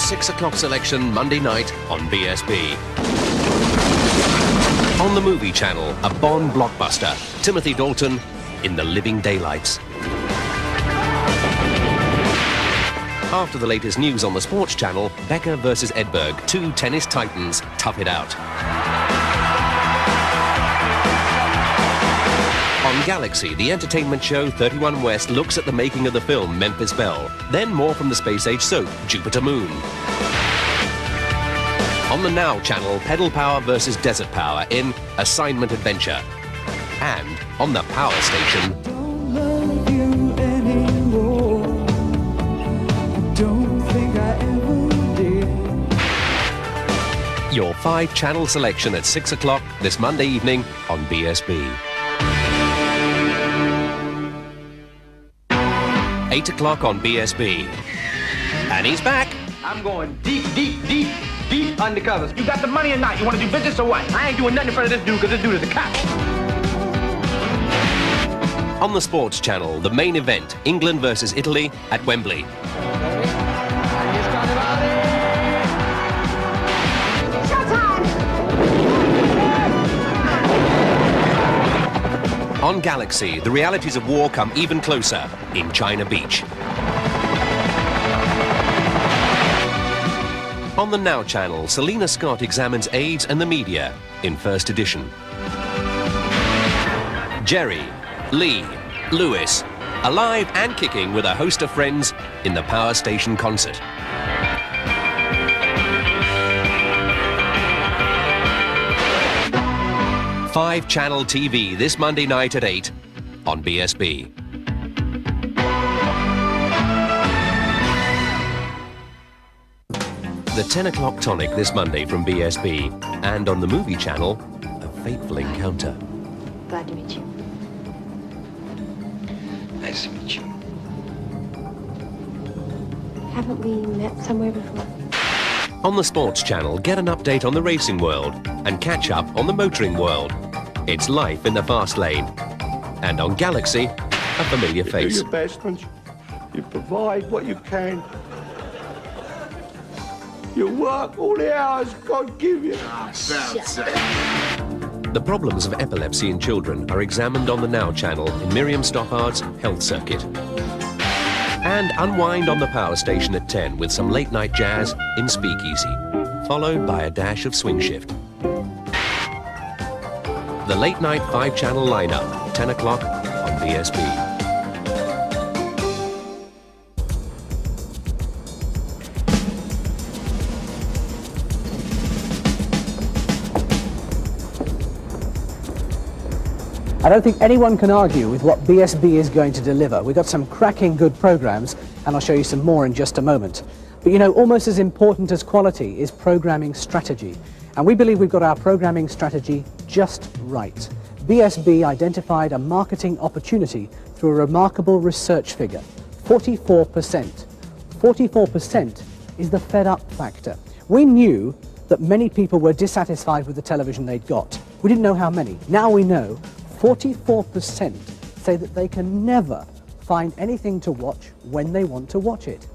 6 o'clock selection Monday night on BSB. On the movie channel, a Bond blockbuster, Timothy Dalton in The Living Daylights. After the latest news on the sports channel, Becker versus Edberg, two tennis titans tough it out. On Galaxy, the entertainment show 31 West looks at the making of the film Memphis Belle. Then more from the space-age soap Jupiter Moon. On the Now channel, Pedal Power versus Desert Power in Assignment Adventure. And on the Power Station, Don't love you anymore. I don't think I ever did. your 5-channel selection at 6 o'clock this Monday evening on BSB. 8 o'clock on BSB. And he's back. I'm going deep, deep, deep, deep undercovers. You got the money or not? You want to do business or what? I ain't doing nothing in front of this dude because this dude is a cop. On the sports channel, the main event, England versus Italy at Wembley. On Galaxy, the realities of war come even closer in China Beach. On the Now channel, Selena Scott examines AIDS and the media in first edition. Jerry, Lee, Lewis, alive and kicking with a host of friends in the Power Station concert. Five-channel TV this Monday night at 8 on BSB. The 10 o'clock tonic this Monday from BSB. And on the movie channel, a fateful encounter. Glad to meet you. Nice to meet you. Haven't we met somewhere before? On the sports channel, get an update on the racing world and catch up on the motoring world. It's life in the fast lane. And on Galaxy, a familiar face. You do your best, don't you? You provide what you can. You work all the hours God give you. The problems of epilepsy in children are examined on the Now channel in Miriam Stoppard's Health Circuit. And unwind on the Power Station at 10 with some late-night jazz in Speakeasy, followed by a dash of swing shift. The late-night 5-channel lineup, 10 o'clock on BSB. I don't think anyone can argue with what BSB is going to deliver. We've got some cracking good programs, and I'll show you some more in just a moment. But you know, almost as important as quality is programming strategy. And we believe we've got our programming strategy just right. BSB identified a marketing opportunity through a remarkable research figure, 44%. 44% is the fed up factor. We knew that many people were dissatisfied with the television they'd got. We didn't know how many. Now we know 44% say that they can never find anything to watch when they want to watch it.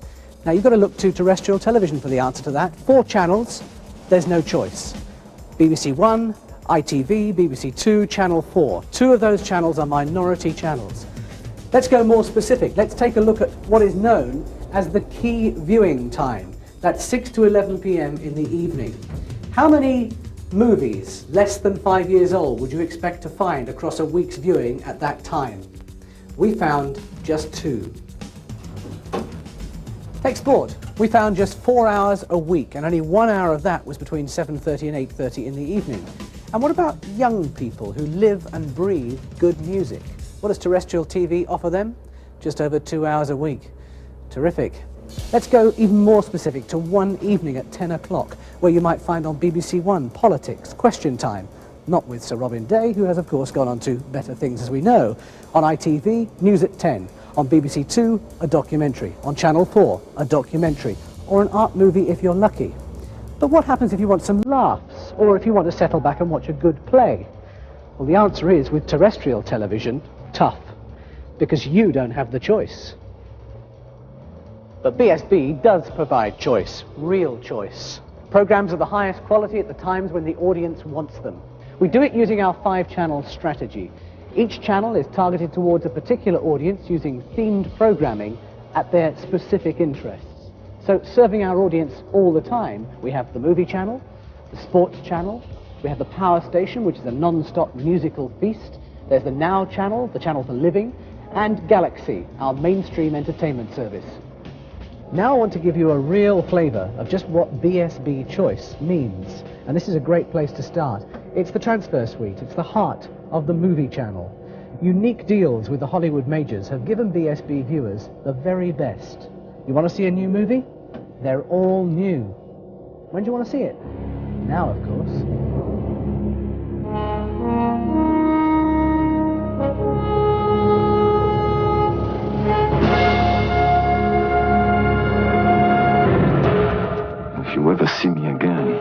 Now you've got to look to terrestrial television for the answer to that. 4 channels, there's no choice. BBC One, ITV, BBC Two, Channel 4. 2 of those channels are minority channels. Let's go more specific. Let's take a look at what is known as the key viewing time. That's 6 to 11 p.m. in the evening. How many movies less than 5 years old would you expect to find across a week's viewing at that time? We found just 2. Take sport. We found just 4 hours a week, and only 1 hour of that was between 7:30 and 8:30 in the evening. And what about young people who live and breathe good music? What does terrestrial TV offer them? Just over 2 hours a week. Terrific. Let's go even more specific to one evening at 10 o'clock, where you might find on BBC One Politics, Question Time. Not with Sir Robin Day, who has of course gone on to better things as we know. On ITV, News at 10. On BBC Two, a documentary. On Channel 4, a documentary. Or an art movie if you're lucky. But what happens if you want some laughs, or if you want to settle back and watch a good play? Well, the answer is, with terrestrial television, tough. Because you don't have the choice. But BSB does provide choice, real choice. Programs of the highest quality at the times when the audience wants them. We do it using our 5-channel strategy. Each channel is targeted towards a particular audience using themed programming at their specific interests. So serving our audience all the time, we have the movie channel, the sports channel, we have the power station, which is a non-stop musical feast. There's the Now channel, the channel for living, and Galaxy, our mainstream entertainment service. Now I want to give you a real flavour of just what BSB choice means. And this is a great place to start. It's the transfer suite. It's the heart of the movie channel. Unique deals with the Hollywood majors have given BSB viewers the very best. You want to see a new movie? They're all new. When do you want to see it? Now, of course. If you ever see me again,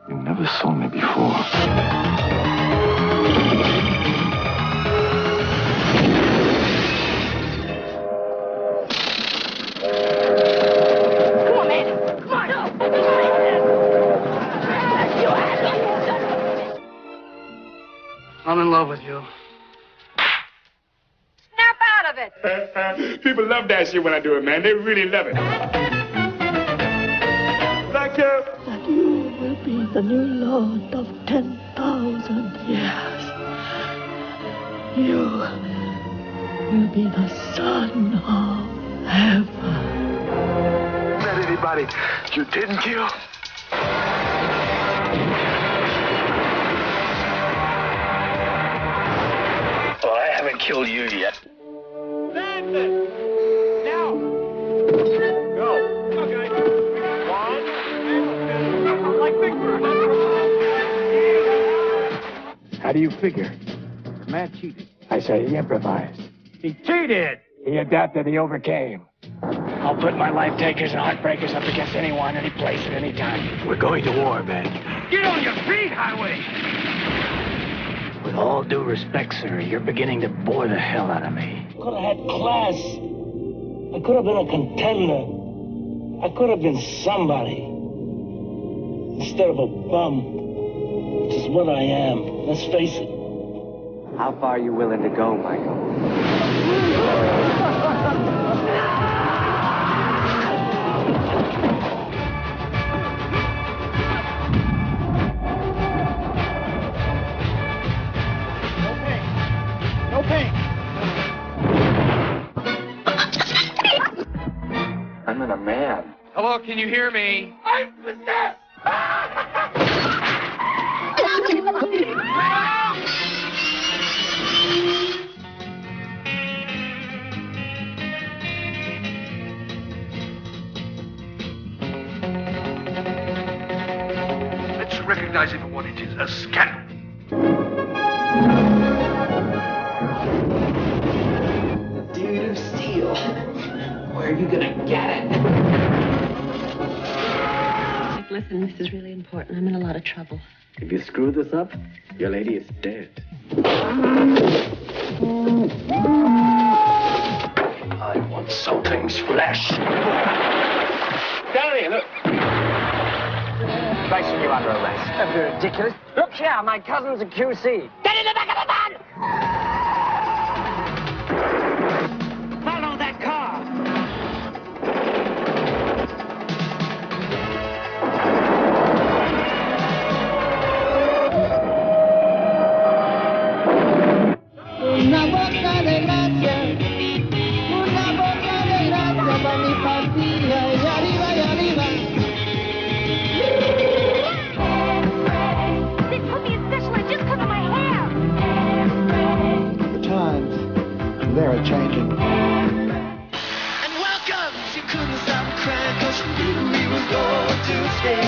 you never saw me before. I'm in love with you. Snap out of it! People love that shit when I do it, man. They really love it. Thank you. That you will be the new lord of 10,000 years. You will be the son of heaven. Met anybody you didn't kill? Well, I haven't killed you yet. Now. Go. Okay. One, two, like Bigfoot. How do you figure? The man cheated. I say he improvised. He cheated. He adapted, he overcame. I'll put my life takers and heartbreakers up against anyone, any place, at any time. We're going to war, man. Get on your feet, Highway. With all due respect, sir, you're beginning to bore the hell out of me. Could have had class. I could have been a contender. I could have been somebody. Instead of a bum, which is what I am. Let's face it. How far are you willing to go, Michael? No pain. I'm in a man. Hello, can you hear me? I'm possessed. Let's recognize it for what it is, a scandal. Dude of steel. Where are you gonna get it? Listen, this is really important. I'm in a lot of trouble. If you screw this up, your lady is dead. I want something's flesh. Danny, look. Placing you under arrest. That'd be ridiculous. Look here, my cousin's a QC. Get in the back of the van! Follow that car. Una boca de gracia para mi familia y arriba y arriba. They put me in special ed just because of my hair! The times, they're changing. And welcome! She couldn't stop crying 'cause she knew he was going to stay.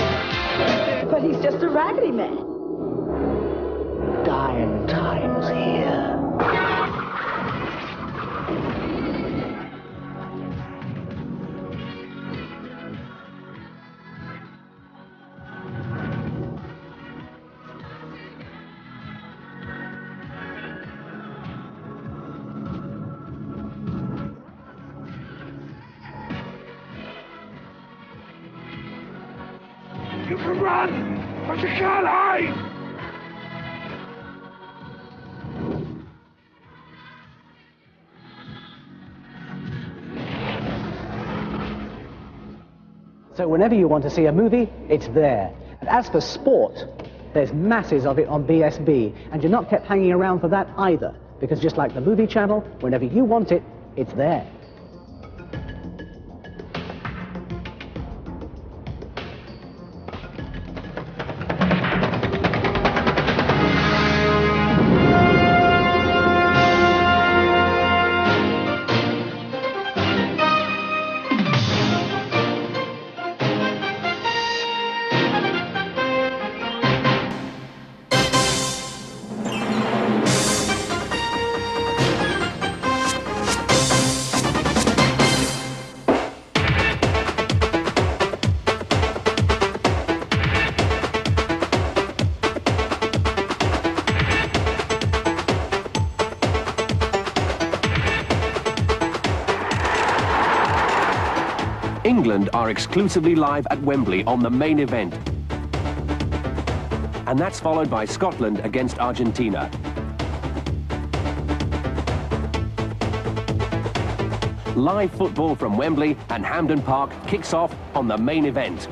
But he's just a raggedy man. Dying times here. can run, but you can't hide. So whenever you want to see a movie, it's there. And as for sport, there's masses of it on BSB, and you're not kept hanging around for that either, because just like the movie channel, whenever you want it, it's there. England are exclusively live at Wembley on the main event. And that's followed by Scotland against Argentina. Live football from Wembley and Hampden Park kicks off on the main event.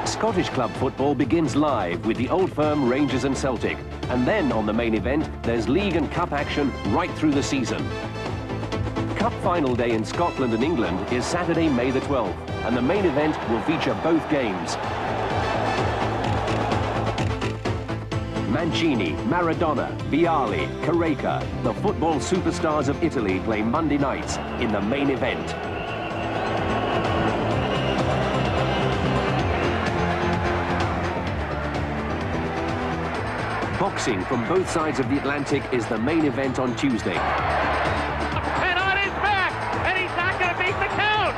Scottish club football begins live with the Old Firm, Rangers and Celtic. And then on the main event, there's league and cup action right through the season. Cup final day in Scotland and England is Saturday, May the 12th, and the main event will feature both games. Mancini, Maradona, Vialli, Carreca, the football superstars of Italy play Monday nights in the main event. Boxing from both sides of the Atlantic is the main event on Tuesday. And on his back, and he's not going to beat the count.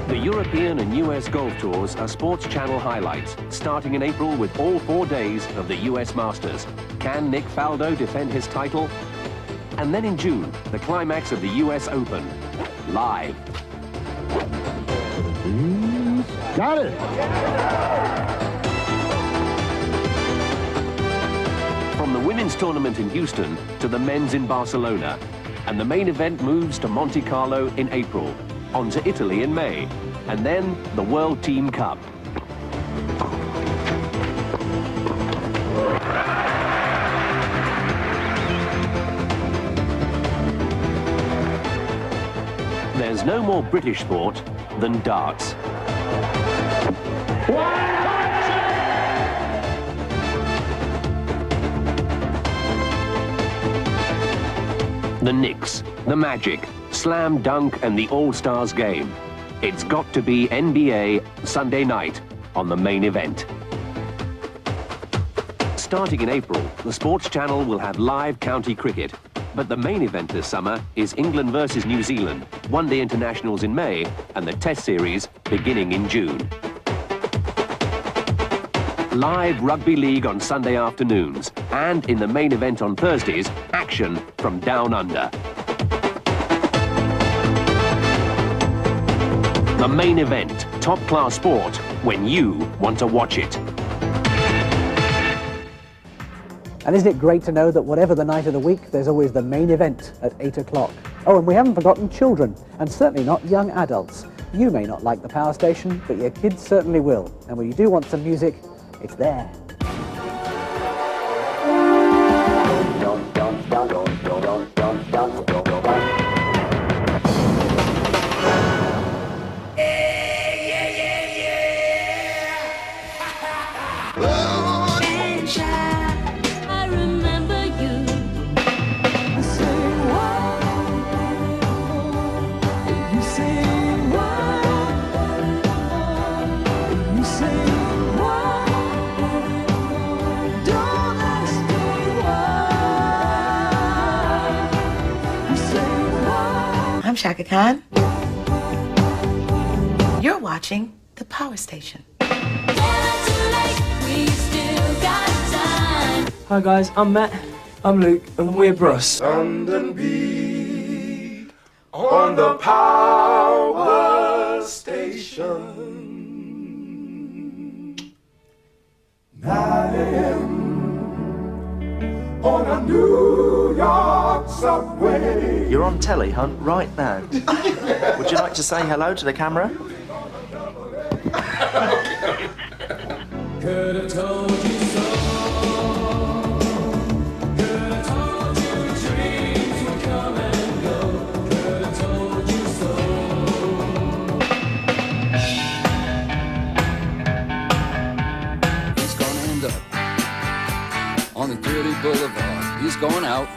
The European and US golf tours are Sports Channel highlights, starting in April with all 4 days of the US Masters. Can Nick Faldo defend his title? And then in June, the climax of the US Open, live. Got it. From the women's tournament in Houston to the men's in Barcelona. And the main event moves to Monte Carlo in April, on to Italy in May, and then the World Team Cup. There's no more British sport than darts. The Knicks, the Magic, Slam Dunk and the All-Stars game. It's got to be NBA Sunday night on the main event. Starting in April, the Sports Channel will have live county cricket. But the main event this summer is England versus New Zealand, one-day internationals in May, and the Test Series beginning in June. Live rugby league on Sunday afternoons, and in the main event on Thursdays, action from down under. The main event, top-class sport, when you want to watch it. And isn't it great to know that whatever the night of the week, there's always the main event at 8 o'clock. Oh, and we haven't forgotten children, and certainly not young adults. You may not like the power station, but your kids certainly will. And when you do want some music, it's there. I'm Shaka Khan. You're watching The Power Station. Never too late, we still got time. Hi guys, I'm Matt, I'm Luke, and we're Bros. London beat on the power station. 9 a.m. on a New York subway. You're on telly, Hunt, right now. Would you like to say hello to the camera? Could have told you so. Could have told you dreams would come and go. Could have told you so. He's gonna end up on the dirty boulevard. He's going out.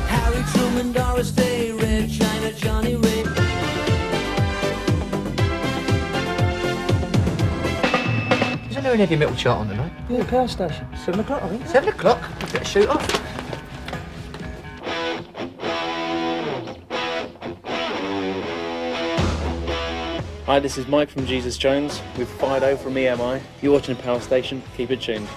Harry Truman, Doris Day, Red China, Johnny Ray. Isn't there an heavy metal chart on tonight? Yeah, power station. 7 o'clock, I think. 7 o'clock? We better shoot off. Hi, this is Mike from Jesus Jones with Fido from EMI. You're watching the Power Station. Keep it tuned.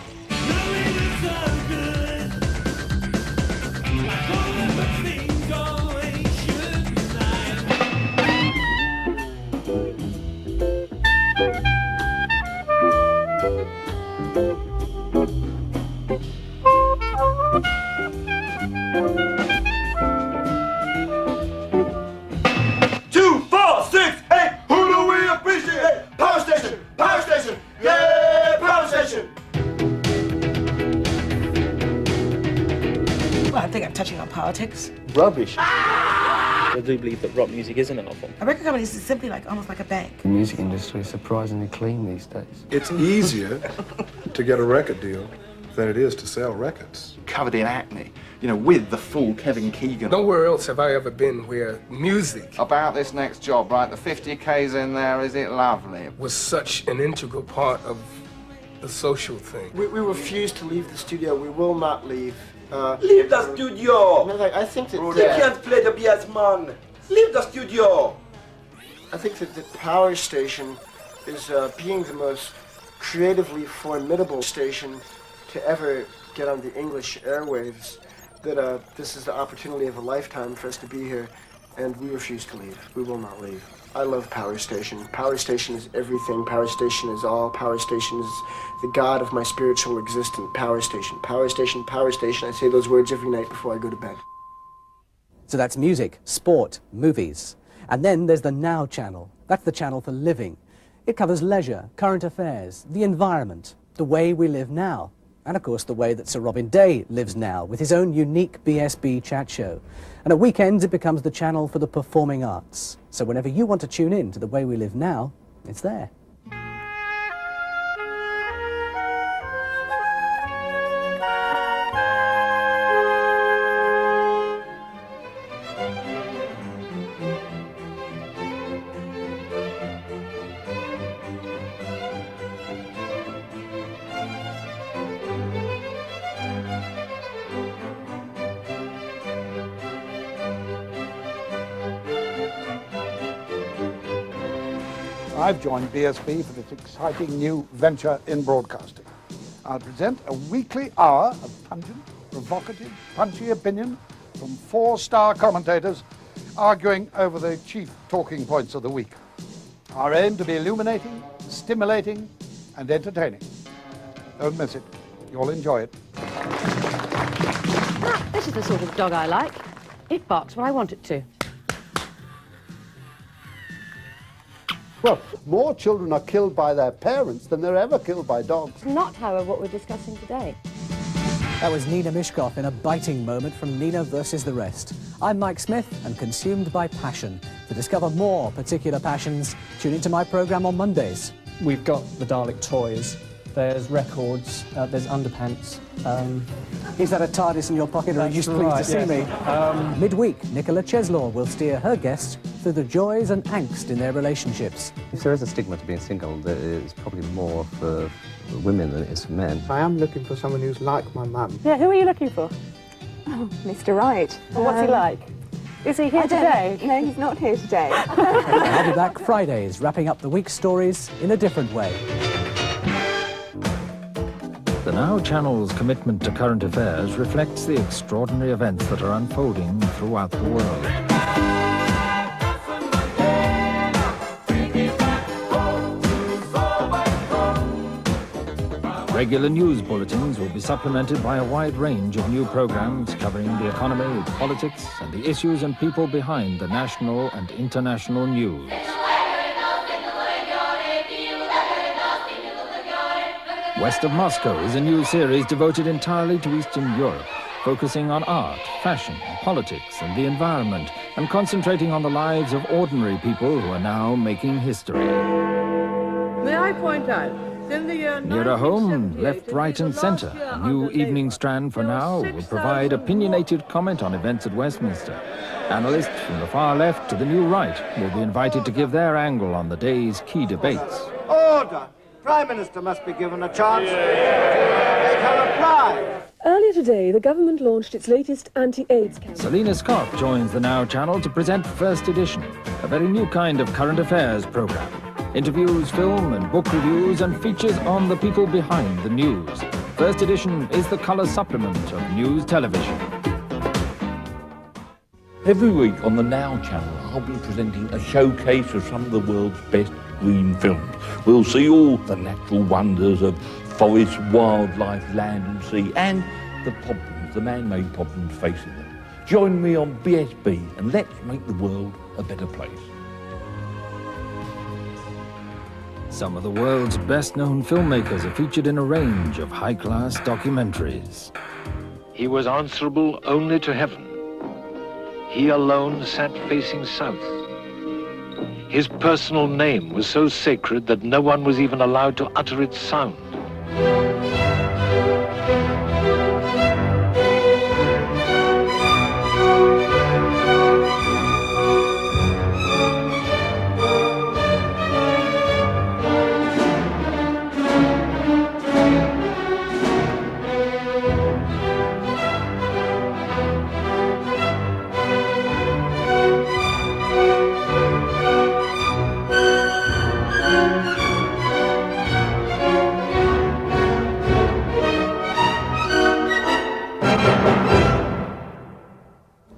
Well, I think I'm touching on politics. Rubbish. I do believe that rock music is an art form. A record company is simply like almost like a bank. The music industry is surprisingly clean these days. It's easier to get a record deal than it is to sell records. Covered in acne, you know, with the full Kevin Keegan. Nowhere else have I ever been where music About this next job, right? The 50K's in there, is it lovely? was such an integral part of the social thing. We refuse to leave the studio. We will not leave. Leave the studio! No, I think that... You can't play the BS man. Leave the studio! I think that the Power Station is being the most creatively formidable station to ever get on the English airwaves. That this is the opportunity of a lifetime for us to be here, and we refuse to leave. We will not leave. I love Power Station. Power Station is everything. Power Station is all. Power Station is the god of my spiritual existence. Power Station. Power Station. Power Station. I say those words every night before I go to bed. So that's music, sport, movies. And then there's the Now channel. That's the channel for living. It covers leisure, current affairs, the environment, the way we live now. And of course the way that Sir Robin Day lives now with his own unique BSB chat show. And at weekends it becomes the channel for the performing arts. So whenever you want to tune in to the way we live now, it's there. I've joined BSB for this exciting new venture in broadcasting. I'll present a weekly hour of pungent, provocative, punchy opinion from 4-star commentators arguing over the chief talking points of the week. Our aim to be illuminating, stimulating, and entertaining. Don't miss it. You'll enjoy it. This is the sort of dog I like. It barks when I want it to. Well, more children are killed by their parents than they're ever killed by dogs. Not, however, what we're discussing today. That was Nina Mishkov in a biting moment from Nina versus the Rest. I'm Mike Smith and consumed by passion. To discover more particular passions, tune into my programme on Mondays. We've got the Dalek toys. There's records, there's underpants. Is that a TARDIS in your pocket, or are you just pleased to see me? Midweek, Nicola Cheslaw will steer her guests through the joys and angst in their relationships. If there is a stigma to being single, it's probably more for women than it is for men. I am looking for someone who's like my mum. Yeah, who are you looking for? Oh, Mr. Right. Well, what's he like? Is he here today? No, he's not here today. I'll be back Fridays, wrapping up the week's stories in a different way. The Now Channel's commitment to current affairs reflects the extraordinary events that are unfolding throughout the world. Regular news bulletins will be supplemented by a wide range of new programs covering the economy, politics, and the issues and people behind the national and international news. West of Moscow is a new series devoted entirely to Eastern Europe, focusing on art, fashion, politics, and the environment, and concentrating on the lives of ordinary people who are now making history. May I point out, in the year Nearer home, left, right, and centre, a new evening strand for Now will provide opinionated comment on events at Westminster. Analysts from the far left to the new right will be invited to give their angle on the day's key debates. Order! Prime Minister must be given a chance to make her reply. Earlier today, the government launched its latest anti-AIDS campaign. Selina Scott joins the Now Channel to present First Edition, a very new kind of current affairs programme. Interviews, film and book reviews, and features on the people behind the news. First Edition is the colour supplement of news television. Every week on the Now Channel, I'll be presenting a showcase of some of the world's best green films. We'll see all the natural wonders of forest, wildlife, land and sea, and the problems, the man-made problems facing them. Join me on BSB and let's make the world a better place. Some of the world's best-known filmmakers are featured in a range of high-class documentaries. He was answerable only to heaven. He alone sat facing south. His personal name was so sacred that no one was even allowed to utter its sound.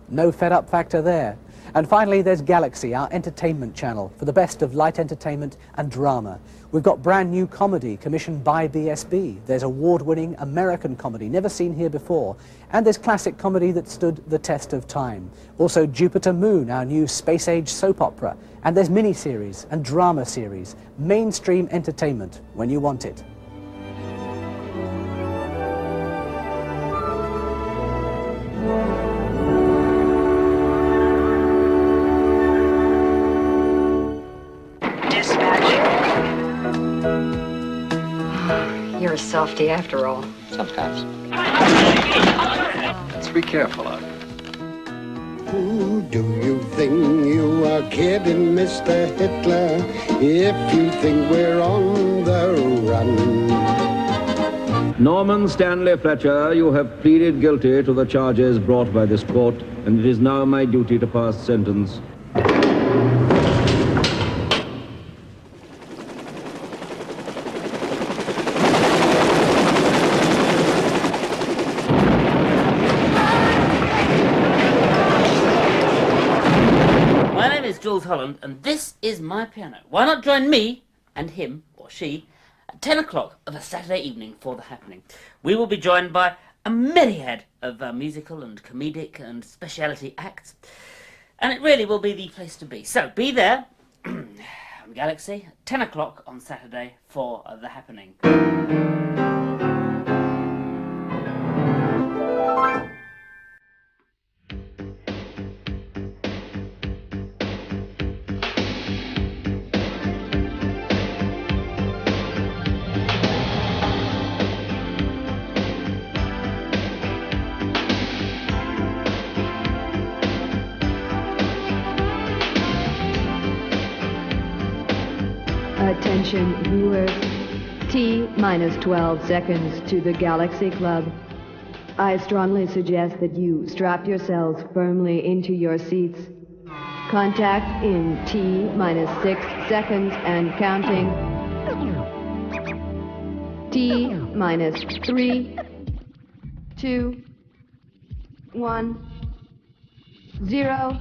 No fed-up factor there. And finally, there's Galaxy, our entertainment channel, for the best of light entertainment and drama. We've got brand new comedy commissioned by BSB. There's award-winning American comedy, never seen here before. And there's classic comedy that stood the test of time. Also Jupiter Moon, our new space-age soap opera. And there's mini-series and drama series. Mainstream entertainment when you want it. You're a softie after all. Sometimes. Let's be careful out. Who do you think you are kidding, Mr. Hitler, if you think we're on the run? Norman Stanley Fletcher, you have pleaded guilty to the charges brought by this court, and it is now my duty to pass sentence. Jules Holland, and this is my piano. Why not join me and him, or she, at 10 o'clock of a Saturday evening for The Happening. We will be joined by a myriad of musical and comedic and speciality acts, and it really will be the place to be. So be there on Galaxy at 10 o'clock on Saturday for The Happening. Attention viewers, T-minus 12 seconds to the Galaxy Club. I strongly suggest that you strap yourselves firmly into your seats. Contact in T-6 seconds and counting. T-3, 2, 1, 0.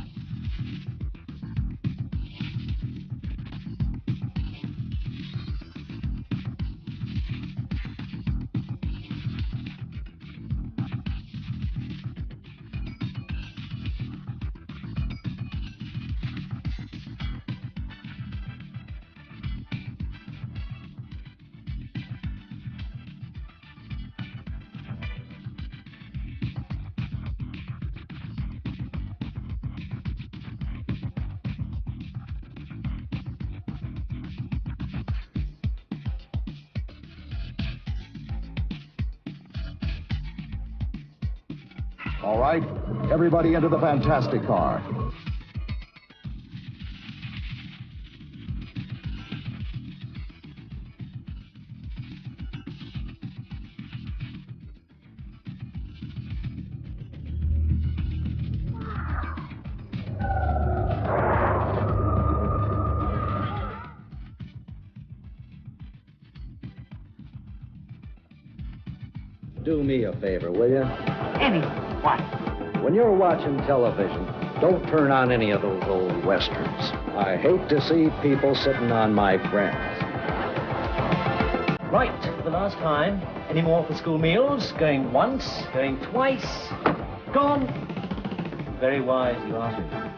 All right, everybody into the fantastic car. Do me a favor, will you? Any? What? When you're watching television, don't turn on any of those old westerns. I hate to see people sitting on my friends. Right, for the last time. Any more for school meals? Going once, going twice. Gone. Very wise, you ask me.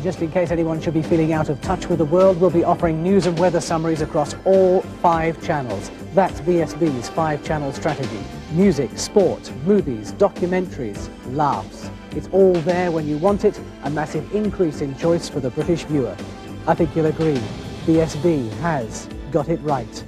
Just in case anyone should be feeling out of touch with the world, we'll be offering news and weather summaries across all 5 channels. That's BSB's 5-channel strategy. Music, sport, movies, documentaries, laughs. It's all there when you want it, a massive increase in choice for the British viewer. I think you'll agree, BSB has got it right.